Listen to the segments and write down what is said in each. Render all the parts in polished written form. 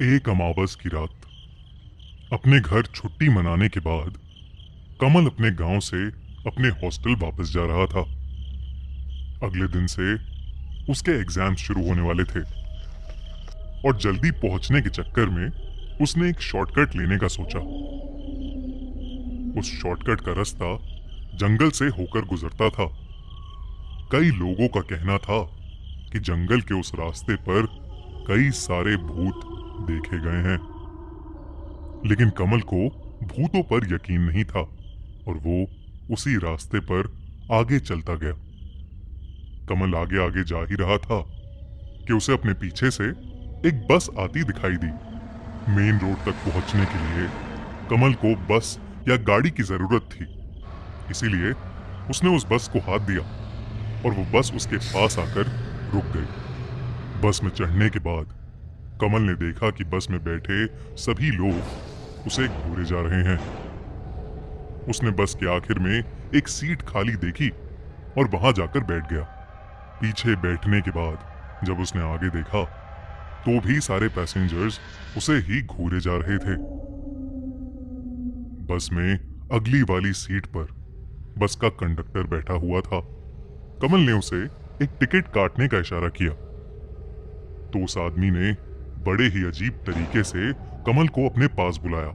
एक अमावस की रात अपने घर छुट्टी मनाने के बाद कमल अपने गांव से अपने हॉस्टल वापस जा रहा था। अगले दिन से उसके एग्जाम्स शुरू होने वाले थे और जल्दी पहुंचने के चक्कर में उसने एक शॉर्टकट लेने का सोचा। उस शॉर्टकट का रास्ता जंगल से होकर गुजरता था। कई लोगों का कहना था कि जंगल के उस रास्ते पर कई सारे भूत देखे गए हैं, लेकिन कमल को भूतों पर यकीन नहीं था और वो उसी रास्ते पर आगे चलता गया। कमल आगे आगे जा ही रहा था कि उसे अपने पीछे से एक बस आती दिखाई दी। मेन रोड तक पहुंचने के लिए कमल को बस या गाड़ी की जरूरत थी, इसीलिए उसने उस बस को हाथ दिया और वो बस उसके पास आकर रुक गई। बस में चढ़ने के बाद कमल ने देखा कि बस में बैठे सभी लोग उसे घूरे जा रहे हैं। उसने बस के आखिर में एक सीट खाली देखी और वहां जाकर बैठ गया। पीछे बैठने के बाद जब उसने आगे देखा तो भी सारे पैसेंजर्स उसे ही घूरे जा रहे थे। बस में अगली वाली सीट पर बस का कंडक्टर बैठा हुआ था। कमल ने उसे एक टिकट काटने का इशारा किया तो उस आदमी ने बड़े ही अजीब तरीके से कमल को अपने पास बुलाया।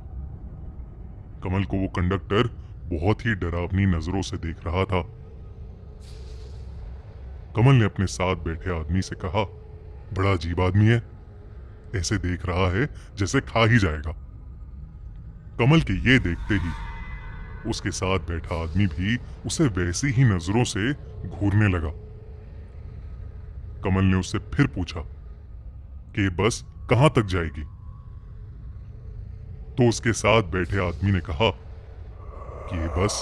कमल को वो कंडक्टर बहुत ही डरावनी नजरों से देख रहा था। कमल ने अपने साथ बैठे आदमी से कहा, बड़ा अजीब आदमी है, ऐसे देख रहा है जैसे खा ही जाएगा। कमल के ये देखते ही उसके साथ बैठा आदमी भी उसे वैसी ही नजरों से घूरने लगा। कमल ने उससे फिर पूछा कि ये बस कहां तक जाएगी, तो उसके साथ बैठे आदमी ने कहा कि ये बस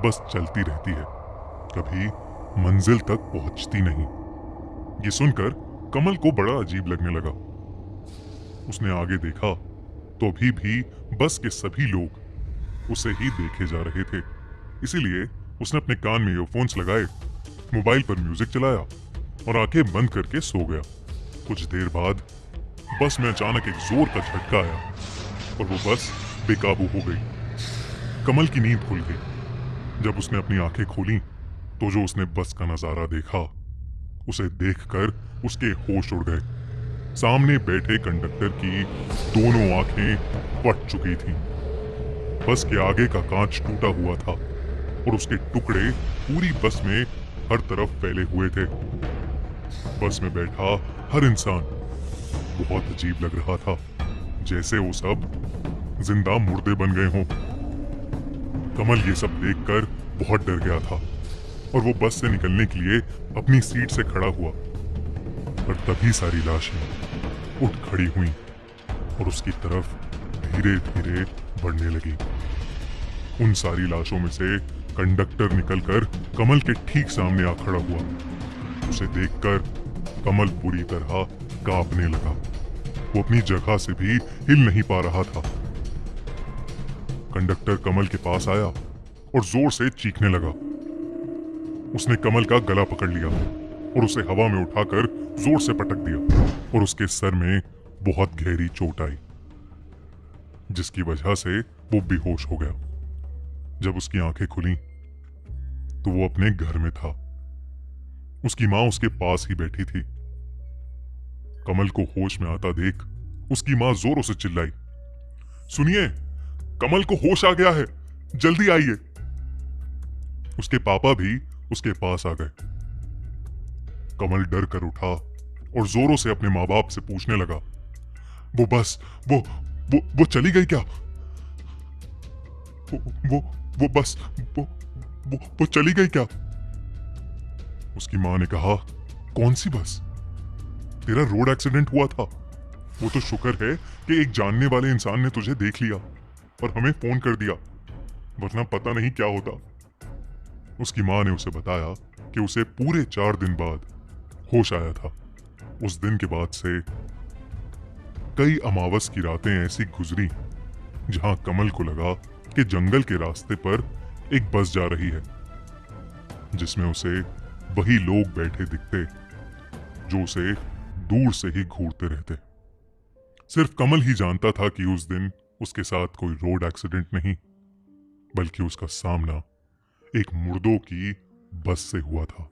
बस चलती रहती है, कभी मंजिल तक पहुंचती नहीं। ये सुनकर कमल को बड़ा अजीब लगने लगा। उसने आगे देखा तो अभी भी बस के सभी लोग उसे ही देखे जा रहे थे, इसीलिए उसने अपने कान में ईयरफोन्स लगाए, मोबाइल पर म्यूजिक चलाया और आंखें बंद करके सो गया। कुछ देर बाद बस में अचानक एक जोर का झटका आया और वो बस बेकाबू हो गई। कमल की नींद खुल गई। जब उसने अपनी आंखें खोली तो जो उसने बस का नजारा देखा, उसे देखकर उसके होश उड़ गए। सामने बैठे कंडक्टर की दोनों आंखें फट चुकी थीं। बस के आगे का कांच टूटा हुआ था और उसके टुकड़े पूरी बस में हर तरफ फैले हुए थे। बस में बैठा हर इंसान बहुत अजीब लग रहा था, जैसे वो सब जिंदा मुर्दे बन गए हों। कमल ये सब देखकर बहुत डर गया था और वो बस से निकलने के लिए अपनी सीट से खड़ा हुआ, पर तभी सारी लाशें उठ खड़ी हुई और उसकी तरफ धीरे धीरे बढ़ने लगी। उन सारी लाशों में से कंडक्टर निकलकर कमल के ठीक सामने आ खड़ा हुआ। उसे देखकर कमल पूरी तरह कांपने लगा। वो अपनी जगह से भी हिल नहीं पा रहा था। कंडक्टर कमल के पास आया और जोर से चीखने लगा। उसने कमल का गला पकड़ लिया और उसे हवा में उठाकर जोर से पटक दिया और उसके सर में बहुत गहरी चोट आई, जिसकी वजह से वो बेहोश हो गया। जब उसकी आंखें खुली तो वो अपने घर में था। उसकी मां उसके पास ही बैठी थी। कमल को होश में आता देख उसकी मां जोरों से चिल्लाई, सुनिए, कमल को होश आ गया है, जल्दी आइए। उसके पापा भी उसके पास आ गए। कमल डर कर उठा और जोरों से अपने माँ बाप से पूछने लगा, वो बस वो चली गई क्या? वो बस वो चली गई क्या? उसकी माँ ने कहा, कौन सी बस? तेरा रोड एक्सीडेंट हुआ था। वो तो शुक्र है कि एक जानने वाले इंसान ने तुझे देख लिया और हमें फोन कर दिया, वरना पता नहीं क्या होता। उसकी माँ ने उसे बताया कि उसे पूरे 4 दिन बाद होश आया था। उस दिन के बाद से कई अमावस की रातें ऐसी गुजरी जहां कमल को लगा कि जंगल के रास्ते पर एक बस जा रही है, जिसमें उसे वही लोग बैठे दिखते जो उसे दूर से ही घूरते रहते। सिर्फ कमल ही जानता था कि उस दिन उसके साथ कोई रोड एक्सीडेंट नहीं, बल्कि उसका सामना एक मुर्दों की बस से हुआ था।